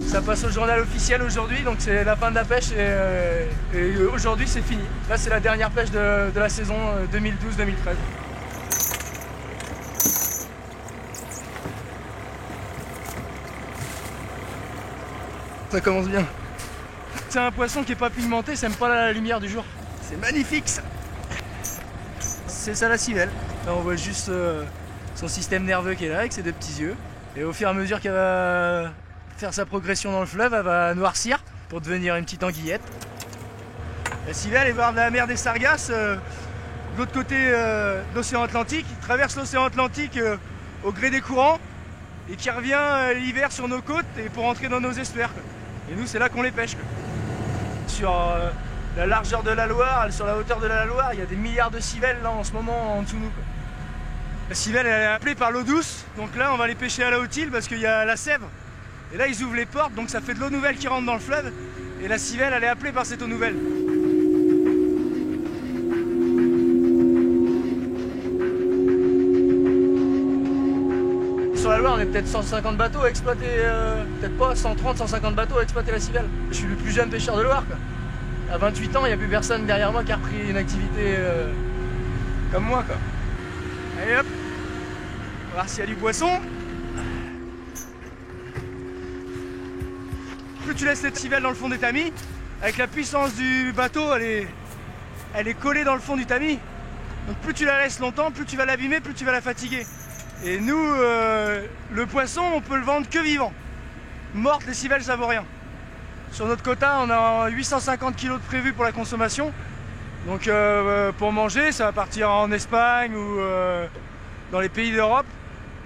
Ça passe au journal officiel aujourd'hui, donc c'est la fin de la pêche et aujourd'hui c'est fini. Là c'est la dernière pêche de la saison 2012-2013. Ça commence bien. C'est un poisson qui est pas pigmenté, ça aime pas la lumière du jour. C'est magnifique ça. C'est ça la civelle. Là on voit juste son système nerveux qui est là avec ses deux petits yeux. Et au fur et à mesure qu'elle va faire sa progression dans le fleuve, elle va noircir pour devenir une petite anguillette. La civelle est voir de la mer des Sargasses, de l'autre côté de l'océan Atlantique, qui traverse l'océan Atlantique au gré des courants et qui revient l'hiver sur nos côtes et pour entrer dans nos estuaires. Et nous c'est là qu'on les pêche. Sur la largeur de la Loire, sur la hauteur de la Loire, il y a des milliards de civelles là en ce moment en dessous de nous. La civelle elle est appelée par l'eau douce, donc là on va les pêcher à la haute île parce qu'il y a la sève. Et là ils ouvrent les portes, donc ça fait de l'eau nouvelle qui rentre dans le fleuve. Et la civelle elle est appelée par cette eau nouvelle. Sur la Loire on est peut-être 150 bateaux à exploiter, peut-être pas 130, 150 bateaux à exploiter la civelle. Je suis le plus jeune pêcheur de Loire quoi. À 28 ans il n'y a plus personne derrière moi qui a repris une activité comme moi quoi. Allez hop, on va voir s'il y a du poisson. Plus tu laisses cette civelle dans le fond des tamis, avec la puissance du bateau, elle est collée dans le fond du tamis. Donc plus tu la laisses longtemps, plus tu vas l'abîmer, plus tu vas la fatiguer. Et nous, le poisson, on peut le vendre que vivant. Morte, les civelles, ça vaut rien. Sur notre quota, on a 850 kg de prévu pour la consommation. Donc pour manger, ça va partir en Espagne ou dans les pays d'Europe.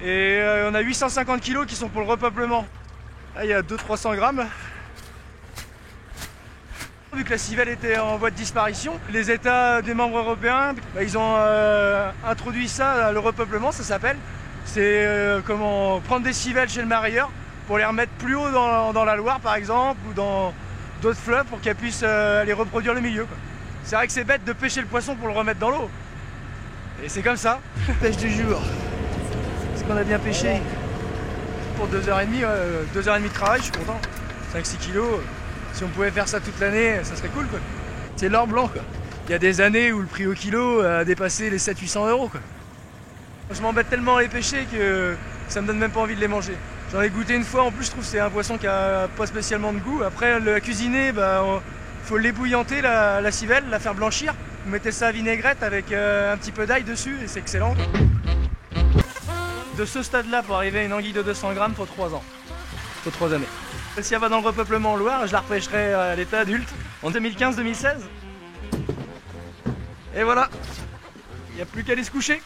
Et on a 850 kg qui sont pour le repeuplement. Là, il y a 200-300 grammes. Vu que la civelle était en voie de disparition, les États des membres européens, ils ont introduit ça, le repeuplement, ça s'appelle. C'est comment prendre des civelles chez le marailleur pour les remettre plus haut dans la Loire, par exemple, ou dans d'autres fleuves pour qu'elles puissent aller reproduire le milieu. C'est vrai que c'est bête de pêcher le poisson pour le remettre dans l'eau. Et c'est comme ça. Pêche du jour. Est-ce qu'on a bien pêché? Pour 2h30, 2h30 de travail, je suis content. 5-6 kilos. Si on pouvait faire ça toute l'année, ça serait cool quoi. C'est l'or blanc quoi. Il y a des années où le prix au kilo a dépassé les 700-800 euros quoi. Je m'embête tellement à les pêcher que ça me donne même pas envie de les manger. J'en ai goûté une fois, en plus je trouve que c'est un poisson qui a pas spécialement de goût. Après la cuisiner, faut l'ébouillanter la civelle, la faire blanchir. Vous mettez ça à vinaigrette avec un petit peu d'ail dessus et c'est excellent. De ce stade-là pour arriver à une anguille de 200 grammes, faut 3 ans. Faut 3 années. Si elle va dans le repeuplement en Loire, je la repêcherai à l'état adulte en 2015-2016. Et voilà, il n'y a plus qu'à aller se coucher.